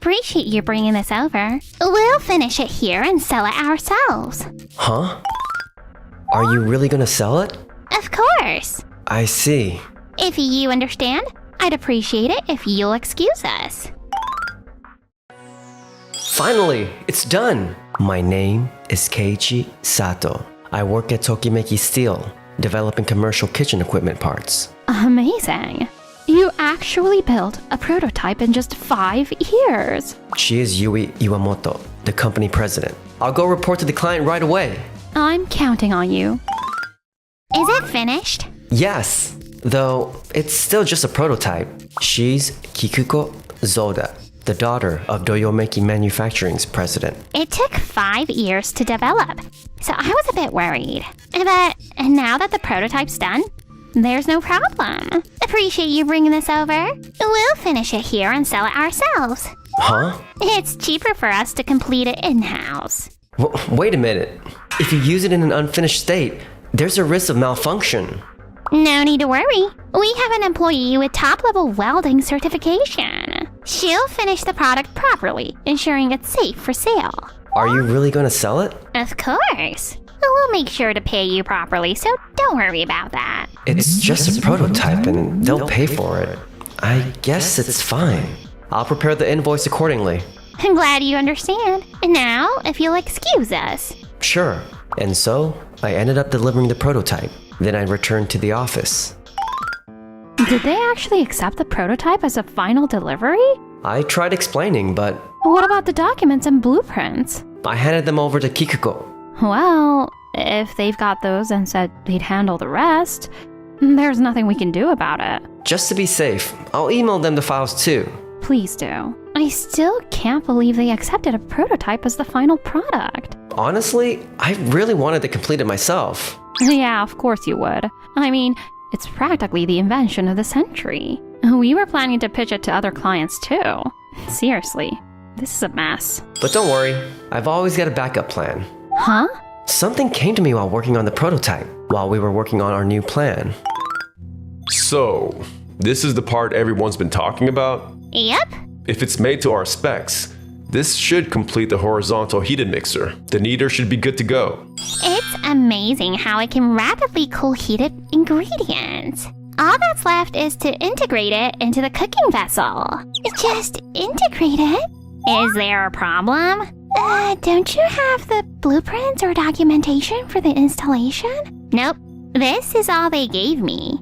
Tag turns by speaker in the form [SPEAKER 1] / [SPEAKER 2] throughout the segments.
[SPEAKER 1] appreciate you bringing this over. We'll finish it here and sell it ourselves.
[SPEAKER 2] Huh? Are you really gonna sell it?
[SPEAKER 1] Of course.
[SPEAKER 2] I see.
[SPEAKER 1] If you understand, I'd appreciate it if you'll excuse us.
[SPEAKER 2] Finally, it's done! My name is Keiichi Sato. I work at Tokimeki Steel, developing commercial kitchen equipment parts.
[SPEAKER 1] Amazing. You actually built a prototype in just 5 years.
[SPEAKER 2] She is Yui Iwamoto, the company president. I'll go report to the client right away.
[SPEAKER 1] I'm counting on you. Is it finished?
[SPEAKER 2] Yes, though it's still just a prototype. She's Kikuko Zoda, the daughter of Doyomeki Manufacturing's president.
[SPEAKER 1] It took 5 years to develop, so I was a bit worried. But now that the prototype's done, there's no problem. Appreciate you bringing this over. We'll finish it here and sell it ourselves.
[SPEAKER 2] Huh?
[SPEAKER 1] It's cheaper for us to complete it in-house.
[SPEAKER 2] Wait a minute. If you use it in an unfinished state, there's a risk of malfunction.
[SPEAKER 1] No need to worry. We have an employee with top-level welding certification. She'll finish the product properly, ensuring it's safe for sale.
[SPEAKER 2] Are you really going to sell it?
[SPEAKER 1] Of course. We'll make sure to pay you properly, so don't worry about that.
[SPEAKER 2] It's just a prototype and they'll pay for it. I guess it's fine. I'll prepare the invoice accordingly.
[SPEAKER 1] I'm glad you understand. And now, if you'll excuse us.
[SPEAKER 2] Sure. And so, I ended up delivering the prototype. Then I returned to the office.
[SPEAKER 1] Did they actually accept the prototype as a final delivery?
[SPEAKER 2] I tried explaining, but
[SPEAKER 1] What about the documents and blueprints?
[SPEAKER 2] I handed them over to Kikuko.
[SPEAKER 1] Well, if they've got those and said they'd handle the rest, there's nothing we can do about it.
[SPEAKER 2] Just to be safe, I'll email them the files too.
[SPEAKER 1] Please do. I still can't believe they accepted a prototype as the final product.
[SPEAKER 2] Honestly, I really wanted to complete it myself.
[SPEAKER 1] Yeah, of course you would. I mean, it's practically the invention of the century. We were planning to pitch it to other clients too. Seriously, this is a mess.
[SPEAKER 2] But don't worry, I've always got a backup plan.
[SPEAKER 1] Huh?
[SPEAKER 2] Something came to me while working on the prototype, while we were working on our new plan.
[SPEAKER 3] So, this is the part everyone's been talking about?
[SPEAKER 1] Yep.
[SPEAKER 3] If it's made to our specs, this should complete the horizontal heated mixer. The kneader should be good to go.
[SPEAKER 1] It's amazing how it can rapidly cool heated ingredients. All that's left is to integrate it into the cooking vessel. Just integrate it? Is there a problem? Don't you have the blueprints or documentation for the installation? Nope. This is all they gave me.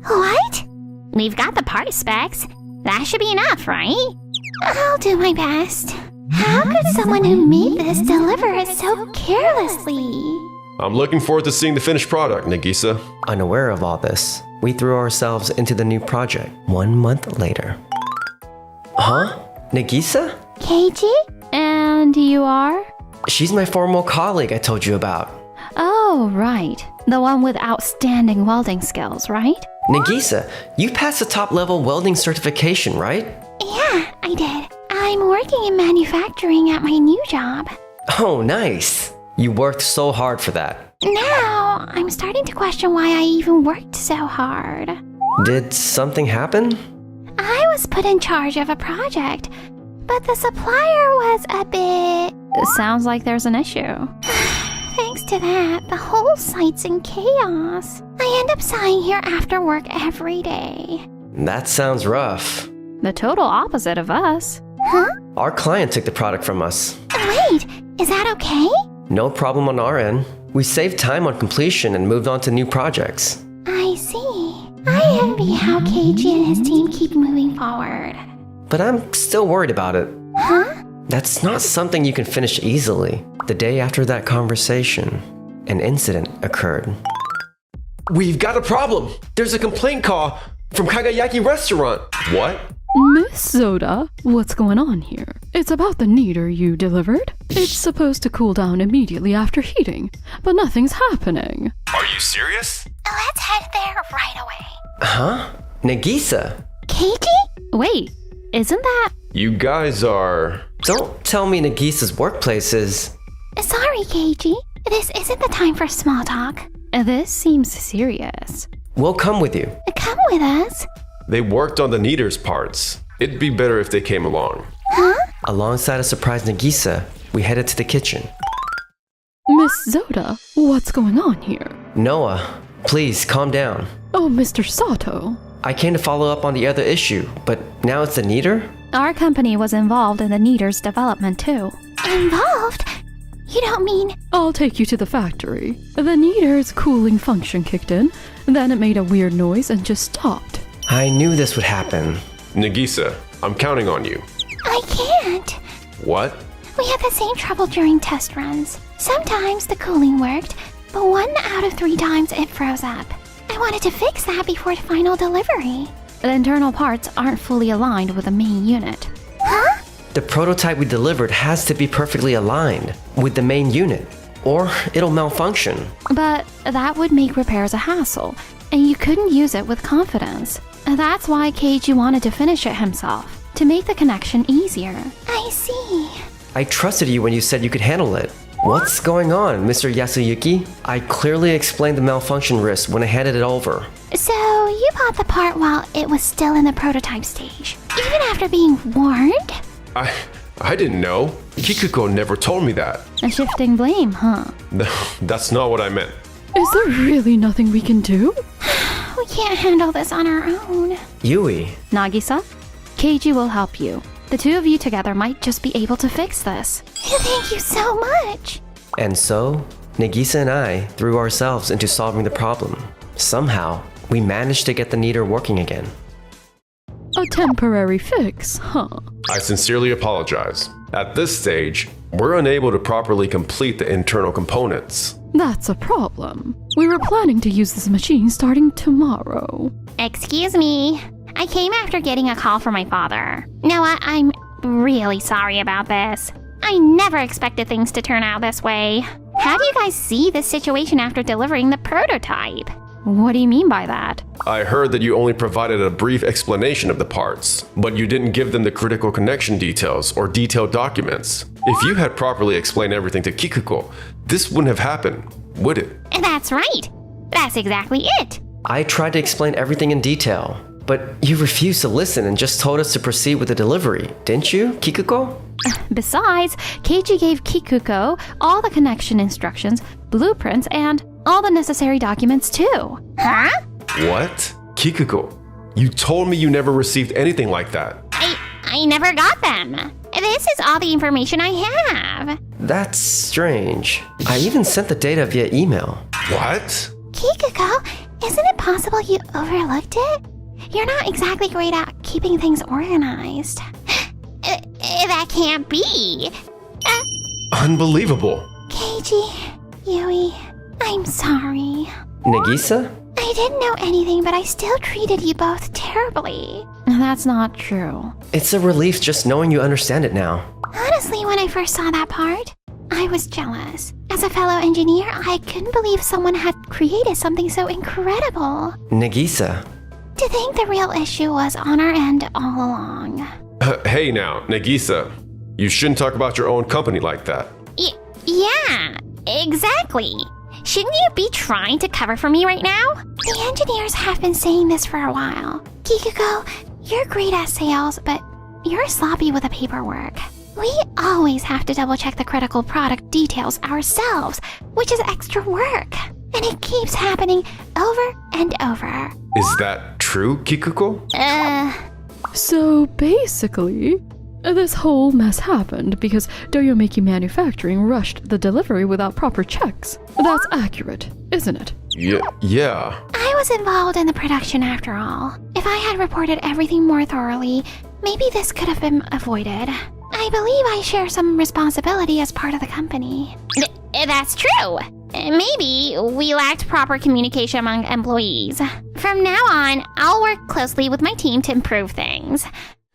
[SPEAKER 1] What? We've got the part specs. That should be enough, right? I'll do my best. How could someone who made this deliver it so carelessly?
[SPEAKER 3] I'm looking forward to seeing the finished product, Nagisa.
[SPEAKER 2] Unaware of all this, we threw ourselves into the new project 1 month later. Huh? Nagisa?
[SPEAKER 1] Keiichi? And you are?
[SPEAKER 2] She's my former colleague I told you about.
[SPEAKER 1] Oh, right. The one with outstanding welding skills, right?
[SPEAKER 2] Nagisa, you passed the top-level welding certification, right?
[SPEAKER 1] Yeah, I did. I'm working in manufacturing at my new job.
[SPEAKER 2] Oh, nice. You worked so hard for that.
[SPEAKER 1] Now, I'm starting to question why I even worked so hard.
[SPEAKER 2] Did something happen?
[SPEAKER 1] I was put in charge of a project, but the supplier was a bit... Sounds like there's an issue. Thanks to that, the whole site's in chaos. I end up sighing here after work every day.
[SPEAKER 2] That sounds rough.
[SPEAKER 1] The total opposite of us. Huh?
[SPEAKER 2] Our client took the product from us.
[SPEAKER 1] Wait, is that okay?
[SPEAKER 2] No problem on our end. We saved time on completion and moved on to new projects.
[SPEAKER 1] I see. I envy how Keiichi and his team keep moving forward.
[SPEAKER 2] But I'm still worried about it.
[SPEAKER 1] Huh?
[SPEAKER 2] That's not something you can finish easily. The day after that conversation, an incident occurred.
[SPEAKER 3] We've got a problem. There's a complaint call from Kagayaki Restaurant. What?
[SPEAKER 4] Miss Zoda, what's going on here? It's about the kneader you delivered. It's supposed to cool down immediately after heating, but nothing's happening.
[SPEAKER 3] Are you serious?
[SPEAKER 1] Let's head there right away.
[SPEAKER 2] Huh? Nagisa?
[SPEAKER 1] Keiichi? Wait, isn't that...
[SPEAKER 3] You guys are...
[SPEAKER 2] Don't tell me Nagisa's workplace is...
[SPEAKER 1] Sorry, Keiichi. This isn't the time for small talk.
[SPEAKER 4] This seems serious.
[SPEAKER 2] We'll come with you.
[SPEAKER 1] Come with us.
[SPEAKER 3] They worked on the kneader's parts. It'd be better if they came along.
[SPEAKER 1] Huh?
[SPEAKER 2] Alongside a surprised Nagisa, we headed to the kitchen.
[SPEAKER 4] Miss Zoda, what's going on here?
[SPEAKER 2] Noah, please calm down.
[SPEAKER 4] Oh, Mr. Sato.
[SPEAKER 2] I came to follow up on the other issue, but now it's the Neater?
[SPEAKER 5] Our company was involved in the Neater's development too.
[SPEAKER 1] Involved? You don't mean...
[SPEAKER 4] I'll take you to the factory. The Neater's cooling function kicked in, then it made a weird noise and just stopped.
[SPEAKER 2] I knew this would happen.
[SPEAKER 3] Nagisa, I'm counting on you.
[SPEAKER 1] I can't.
[SPEAKER 3] What?
[SPEAKER 1] We had the same trouble during test runs. Sometimes the cooling worked, but 1 out of 3 times it froze up. I wanted to fix that before the final delivery.
[SPEAKER 5] The internal parts aren't fully aligned with the main unit.
[SPEAKER 1] Huh?
[SPEAKER 2] The prototype we delivered has to be perfectly aligned with the main unit, or it'll malfunction.
[SPEAKER 5] But that would make repairs a hassle, and you couldn't use it with confidence. That's why Keiji wanted to finish it himself, to make the connection easier.
[SPEAKER 1] I see.
[SPEAKER 2] I trusted you when you said you could handle it. What's going on, Mr. Yasuyuki? I clearly explained the malfunction risk when I handed it over.
[SPEAKER 1] So, you bought the part while it was still in the prototype stage, even after being warned?
[SPEAKER 3] I didn't know. Kikuko never told me that.
[SPEAKER 5] Shifting blame, huh?
[SPEAKER 3] No, that's not what I meant.
[SPEAKER 4] Is there really nothing we can do?
[SPEAKER 1] We can't handle this on our own.
[SPEAKER 2] Yui,
[SPEAKER 5] Nagisa, Keiji will help you. The two of you together might just be able to fix this.
[SPEAKER 1] Thank you so much.
[SPEAKER 2] and so, Nagisa and I threw ourselves into solving the problem. Somehow, we managed to get the Neater working again.
[SPEAKER 4] A temporary fix, huh?
[SPEAKER 3] I sincerely apologize. At this stage, we're unable to properly complete the internal components.
[SPEAKER 4] That's a problem. We were planning to use this machine starting tomorrow.
[SPEAKER 1] Excuse me. I came after getting a call from my father. Noah, I'm really sorry about this. I never expected things to turn out this way. How do you guys see this situation after delivering the prototype?
[SPEAKER 5] What do you mean by that?
[SPEAKER 3] I heard that you only provided a brief explanation of the parts, but you didn't give them the critical connection details or detailed documents. If you had properly explained everything to Kikuko, this wouldn't have happened, would it?
[SPEAKER 1] That's right. That's exactly it.
[SPEAKER 2] I tried to explain everything in detail, but you refused to listen and just told us to proceed with the delivery, didn't you, Kikuko?
[SPEAKER 5] Besides, Keiji gave Kikuko all the connection instructions, blueprints, and all the necessary documents too.
[SPEAKER 1] Huh?
[SPEAKER 3] What? Kikuko, you told me you never received anything like that.
[SPEAKER 1] I never got them. This is all the information I have.
[SPEAKER 2] That's strange. I even sent the data via email.
[SPEAKER 3] What?
[SPEAKER 1] Kikuko, isn't it possible you overlooked it? You're not exactly great at keeping things organized. That can't be.
[SPEAKER 3] Unbelievable.
[SPEAKER 1] Keiji, Yui, I'm sorry.
[SPEAKER 2] Nagisa?
[SPEAKER 1] I didn't know anything, but I still treated you both terribly.
[SPEAKER 5] That's not true.
[SPEAKER 2] It's a relief just knowing you understand it now.
[SPEAKER 1] Honestly, when I first saw that part, I was jealous. As a fellow engineer, I couldn't believe someone had created something so incredible.
[SPEAKER 2] Nagisa,
[SPEAKER 1] To think the real issue was on our end all along.
[SPEAKER 3] Hey now, Nagisa, you shouldn't talk about your own company like that.
[SPEAKER 1] Yeah, exactly. Shouldn't you be trying to cover for me right now? The engineers have been saying this for a while. Kikuko, you're great at sales, but you're sloppy with the paperwork. We always have to double check the critical product details ourselves, which is extra work. And it keeps happening over and over.
[SPEAKER 3] Is that true, Kikuko?
[SPEAKER 4] So basically, this whole mess happened because Doyomeki Manufacturing rushed the delivery without proper checks. That's accurate, isn't it?
[SPEAKER 3] Yeah.
[SPEAKER 1] I was involved in the production after all. If I had reported everything more thoroughly, maybe this could have been avoided. I believe I share some responsibility as part of the company. That's true. Maybe we lacked proper communication among employees. From now on, I'll work closely with my team to improve things.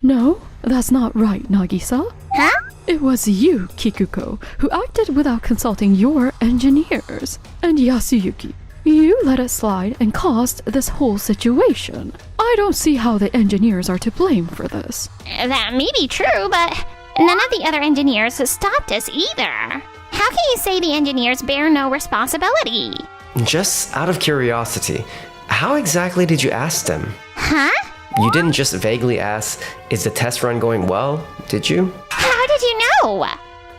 [SPEAKER 4] No, that's not right, Nagisa.
[SPEAKER 1] Huh?
[SPEAKER 4] It was you, Kikuko, who acted without consulting your engineers. And Yasuyuki, you let it slide and caused this whole situation. I don't see how the engineers are to blame for this.
[SPEAKER 1] That may be true, but none of the other engineers has stopped us either. How can you say the engineers bear no responsibility?
[SPEAKER 2] just out of curiosity, how exactly did you ask them?
[SPEAKER 1] Huh?
[SPEAKER 2] You didn't just vaguely ask, is the test run going well, did you?
[SPEAKER 1] How did you know?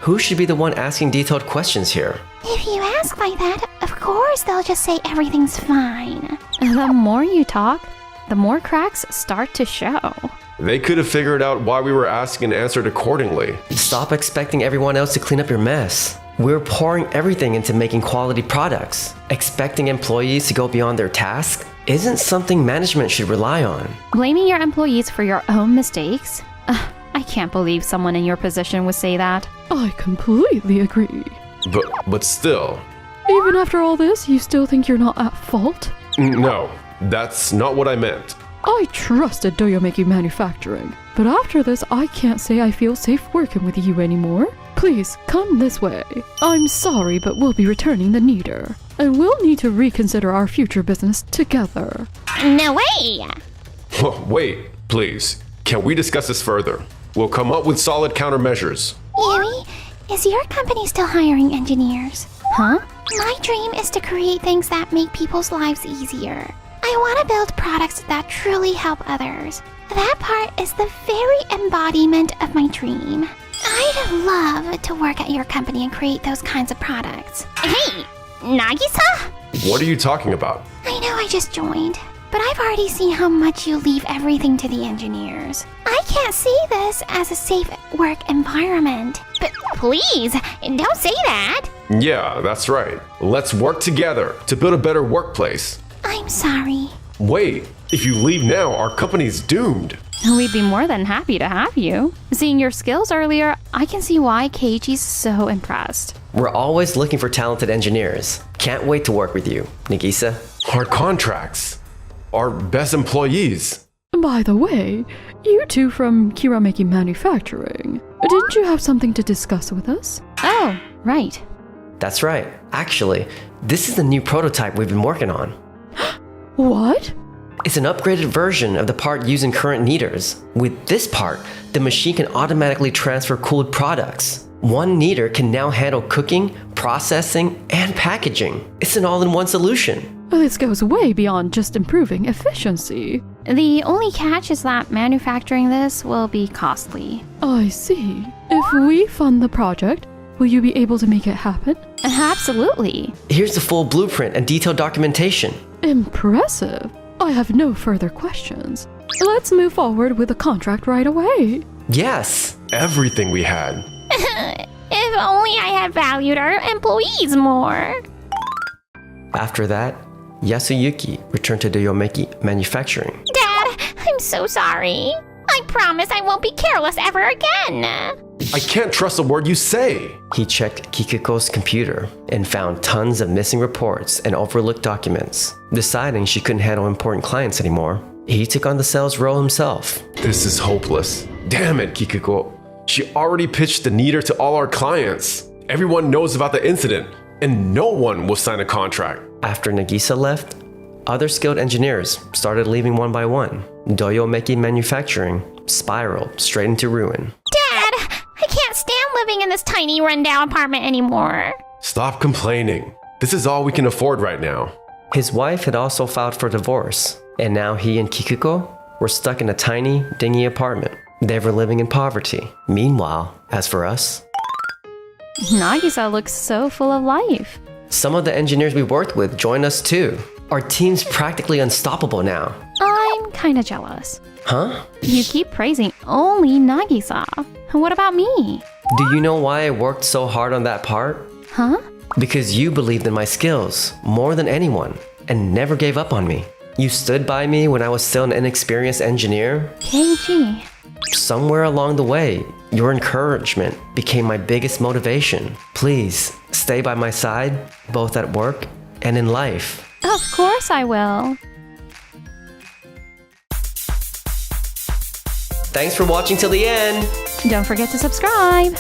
[SPEAKER 2] Who should be the one asking detailed questions here?
[SPEAKER 1] If you ask like that, of course they'll just say everything's fine.
[SPEAKER 5] The more you talk, the more cracks start to show.
[SPEAKER 3] They could have figured out why we were asking and answered accordingly.
[SPEAKER 2] Stop expecting everyone else to clean up your mess. We're pouring everything into making quality products. Expecting employees to go beyond their task isn't something management should rely on.
[SPEAKER 5] Blaming your employees for your own mistakes? I can't believe someone in your position would say that.
[SPEAKER 4] I completely agree.
[SPEAKER 3] But still,
[SPEAKER 4] Even after all this, you still think you're not at fault?
[SPEAKER 3] no, that's not what I meant.
[SPEAKER 4] I trusted Doyomeki Manufacturing, but after this, I can't say I feel safe working with you anymore. Please, come this way. I'm sorry, but we'll be returning the kneader, and we'll need to reconsider our future business together.
[SPEAKER 1] No way!
[SPEAKER 3] Wait, please. Can we discuss this further? We'll come up with solid countermeasures.
[SPEAKER 1] Yui, is your company still hiring engineers?
[SPEAKER 5] Huh?
[SPEAKER 1] My dream is to create things that make people's lives easier. I want to build products that truly help others. That part is the very embodiment of my dream. I'd love to work at your company and create those kinds of products. Hey, Nagisa?
[SPEAKER 3] What are you talking about?
[SPEAKER 1] I know I just joined, but I've already seen how much you leave everything to the engineers. I can't see this as a safe work environment. But please, don't say that.
[SPEAKER 3] Yeah, that's right. Let's work together to build a better workplace.
[SPEAKER 1] I'm sorry.
[SPEAKER 3] Wait, if you leave now, our company's doomed.
[SPEAKER 5] We'd be more than happy to have you. Seeing your skills earlier, I can see why Keiichi's so impressed.
[SPEAKER 2] We're always looking for talented engineers. Can't wait to work with you, Nagisa.
[SPEAKER 3] Our contracts. Our best employees.
[SPEAKER 4] By the way, you two from Kirameki Manufacturing, didn't you have something to discuss with us?
[SPEAKER 5] Oh, right.
[SPEAKER 2] That's right. Actually, this is the new prototype we've been working on.
[SPEAKER 4] What?
[SPEAKER 2] It's an upgraded version of the part used in current kneaders. With this part, the machine can automatically transfer cooled products. One kneader can now handle cooking, processing, and packaging. It's an all-in-one solution.
[SPEAKER 4] This goes way beyond just improving efficiency.
[SPEAKER 5] The only catch is that manufacturing this will be costly.
[SPEAKER 4] I see. If we fund the project, will you be able to make it happen?
[SPEAKER 5] Absolutely.
[SPEAKER 2] Here's the full blueprint and detailed documentation.
[SPEAKER 4] Impressive. I have no further questions. Let's move forward with the contract right away.
[SPEAKER 2] Yes!
[SPEAKER 3] Everything we had.
[SPEAKER 1] If only I had valued our employees more.
[SPEAKER 2] After that, Yasuyuki returned to Doyomeki Manufacturing.
[SPEAKER 1] Dad, I'm so sorry. I promise I won't be careless ever again.
[SPEAKER 3] I can't trust a word you say.
[SPEAKER 2] He checked Kikuko's computer and found tons of missing reports and overlooked documents. Deciding she couldn't handle important clients anymore, he took on the sales role himself.
[SPEAKER 3] This is hopeless. Damn it, Kikuko. She already pitched the kneader to all our clients. Everyone knows about the incident, and no one will sign a contract.
[SPEAKER 2] After Nagisa left, other skilled engineers started leaving one by one. Doyomeki Manufacturing spiraled straight into ruin.
[SPEAKER 1] Dad, I can't stand living in this tiny rundown apartment anymore.
[SPEAKER 3] Stop complaining. This is all we can afford right now.
[SPEAKER 2] His wife had also filed for divorce, and now he and Kikuko were stuck in a tiny, dingy apartment. They were living in poverty. Meanwhile, as for us,
[SPEAKER 5] Nagisa looks so full of life.
[SPEAKER 2] some of the engineers we worked with joined us too. Our team's practically unstoppable now.
[SPEAKER 5] I'm kinda jealous.
[SPEAKER 2] Huh?
[SPEAKER 5] You keep praising only Nagisa. What about me?
[SPEAKER 2] Do you know why I worked so hard on that part?
[SPEAKER 5] Huh?
[SPEAKER 2] Because you believed in my skills more than anyone and never gave up on me. You stood by me when I was still an inexperienced engineer.
[SPEAKER 5] Keiichi.
[SPEAKER 2] Somewhere along the way, your encouragement became my biggest motivation. Please, stay by my side, both at work and in life.
[SPEAKER 5] Of course I will.
[SPEAKER 2] Thanks for watching till the end!
[SPEAKER 5] Don't forget to subscribe.